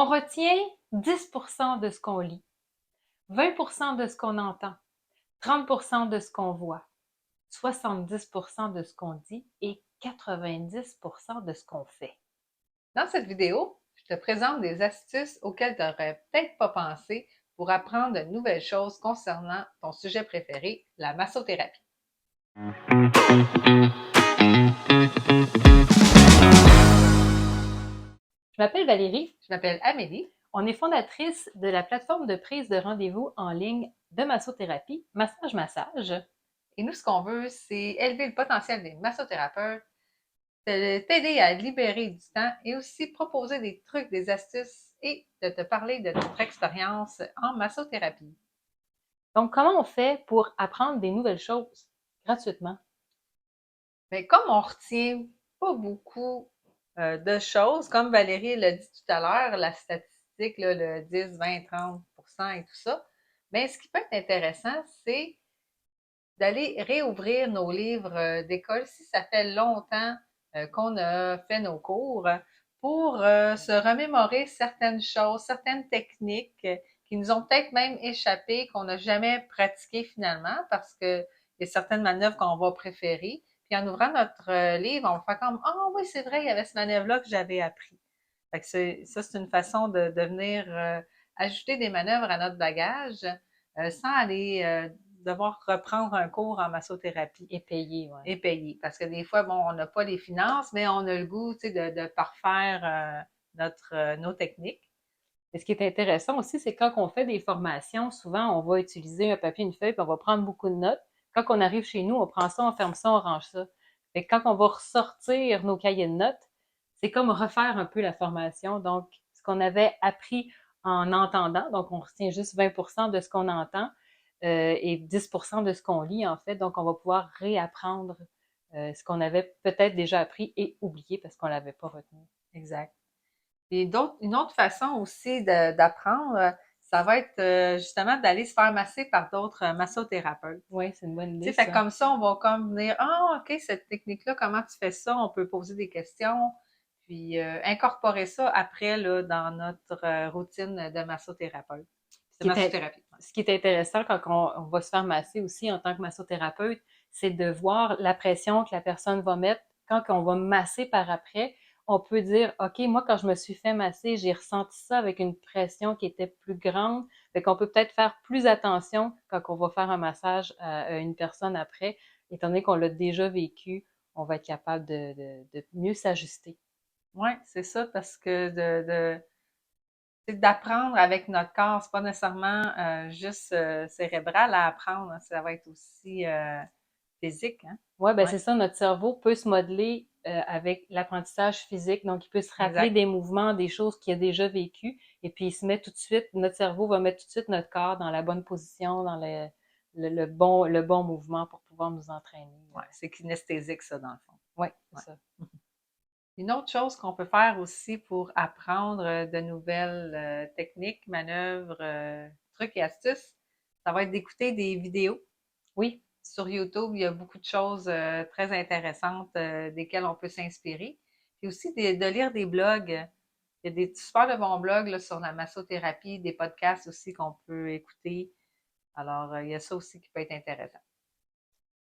On retient 10% de ce qu'on lit, 20% de ce qu'on entend, 30% de ce qu'on voit, 70% de ce qu'on dit et 90% de ce qu'on fait. Dans cette vidéo, je te présente des astuces auxquelles tu n'aurais peut-être pas pensé pour apprendre de nouvelles choses concernant ton sujet préféré, la massothérapie. Je m'appelle Valérie. Je m'appelle Amélie. On est fondatrice de la plateforme de prise de rendez-vous en ligne de massothérapie, Massage Massage. Et nous, ce qu'on veut, c'est élever le potentiel des massothérapeutes, t'aider à libérer du temps et aussi proposer des trucs, des astuces et de te parler de notre expérience en massothérapie. Donc, comment on fait pour apprendre des nouvelles choses gratuitement? Mais comme on retient pas beaucoup de choses, comme Valérie l'a dit tout à l'heure, la statistique, là, le 10, 20, 30% et tout ça, mais ce qui peut être intéressant, c'est d'aller réouvrir nos livres d'école si ça fait longtemps qu'on a fait nos cours pour se remémorer certaines choses, certaines techniques qui nous ont peut-être même échappé, qu'on n'a jamais pratiquées finalement parce qu'il y a certaines manœuvres qu'on va préférer. Puis en ouvrant notre livre, on va faire comme ah oui, c'est vrai, il y avait cette manœuvre-là que j'avais appris. Fait que ça, c'est une façon de venir ajouter des manœuvres à notre bagage sans aller devoir reprendre un cours en massothérapie. Et payer, ouais. Et payer. Parce que des fois, bon, on n'a pas les finances, mais on a le goût, tu sais, de parfaire nos techniques. Et ce qui est intéressant aussi, c'est quand on fait des formations, souvent on va utiliser un papier, une feuille, puis on va prendre beaucoup de notes. Quand on arrive chez nous, on prend ça, on ferme ça, on range ça. Et quand on va ressortir nos cahiers de notes, c'est comme refaire un peu la formation. Donc, ce qu'on avait appris en entendant, donc on retient juste 20% de ce qu'on entend et 10% de ce qu'on lit en fait. Donc, on va pouvoir réapprendre ce qu'on avait peut-être déjà appris et oublié parce qu'on l'avait pas retenu. Exact. Et une autre façon aussi d'apprendre, ça va être justement d'aller se faire masser par d'autres massothérapeutes. Oui, c'est une bonne Tu sais, idée, fait ça. comme ça, on va comme venir, ah, OK, cette technique-là, comment tu fais ça? On peut poser des questions, puis incorporer ça après, là, dans notre routine de massothérapeute, de massothérapie. Ce qui est intéressant quand on va se faire masser aussi en tant que massothérapeute, c'est de voir la pression que la personne va mettre quand on va masser par après. On peut dire, OK, moi, quand je me suis fait masser, j'ai ressenti ça avec une pression qui était plus grande. Fait qu'on peut peut-être faire plus attention quand on va faire un massage à une personne après. Étant donné qu'on l'a déjà vécu, on va être capable de mieux s'ajuster. Oui, c'est ça, parce que c'est d'apprendre avec notre corps, c'est pas nécessairement juste cérébral à apprendre, hein, ça va être aussi physique, hein? Ouais, ben Ouais, c'est ça, notre cerveau peut se modeler avec l'apprentissage physique, donc il peut se rappeler exact. des mouvements, des choses qu'il a déjà vécues, et puis il se met tout de suite, notre cerveau va mettre tout de suite notre corps dans la bonne position, dans le bon mouvement pour pouvoir nous entraîner. Ouais, c'est kinesthésique, ça, dans le fond. Ouais, c'est Ouais. ça. Une autre chose qu'on peut faire aussi pour apprendre de nouvelles techniques, manœuvres, trucs et astuces, ça va être d'écouter des vidéos. Oui, Sur YouTube, il y a beaucoup de choses très intéressantes desquelles on peut s'inspirer. Puis aussi de lire des blogs. Il y a des super de bons blogs là, sur la massothérapie, des podcasts aussi qu'on peut écouter. Alors, il y a ça aussi qui peut être intéressant.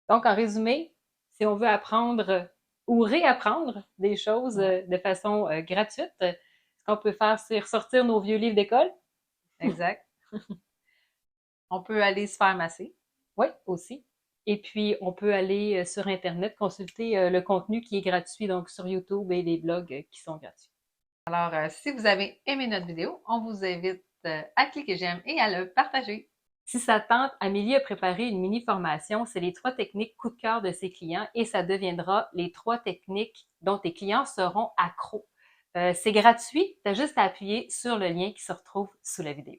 donc en résumé, si on veut apprendre ou réapprendre des choses Ouais, de façon gratuite, ce qu'on peut faire, c'est ressortir nos vieux livres d'école. exact. On peut aller se faire masser. Oui, aussi. Et puis, on peut aller sur Internet consulter le contenu qui est gratuit, donc sur YouTube et les blogs qui sont gratuits. Alors, si vous avez aimé notre vidéo, on vous invite à cliquer j'aime et à le partager. Si ça tente, Amélie a préparé une mini-formation. C'est les 3 techniques coup de cœur de ses clients et ça deviendra les 3 techniques dont tes clients seront accros. C'est gratuit, tu as juste à appuyer sur le lien qui se retrouve sous la vidéo.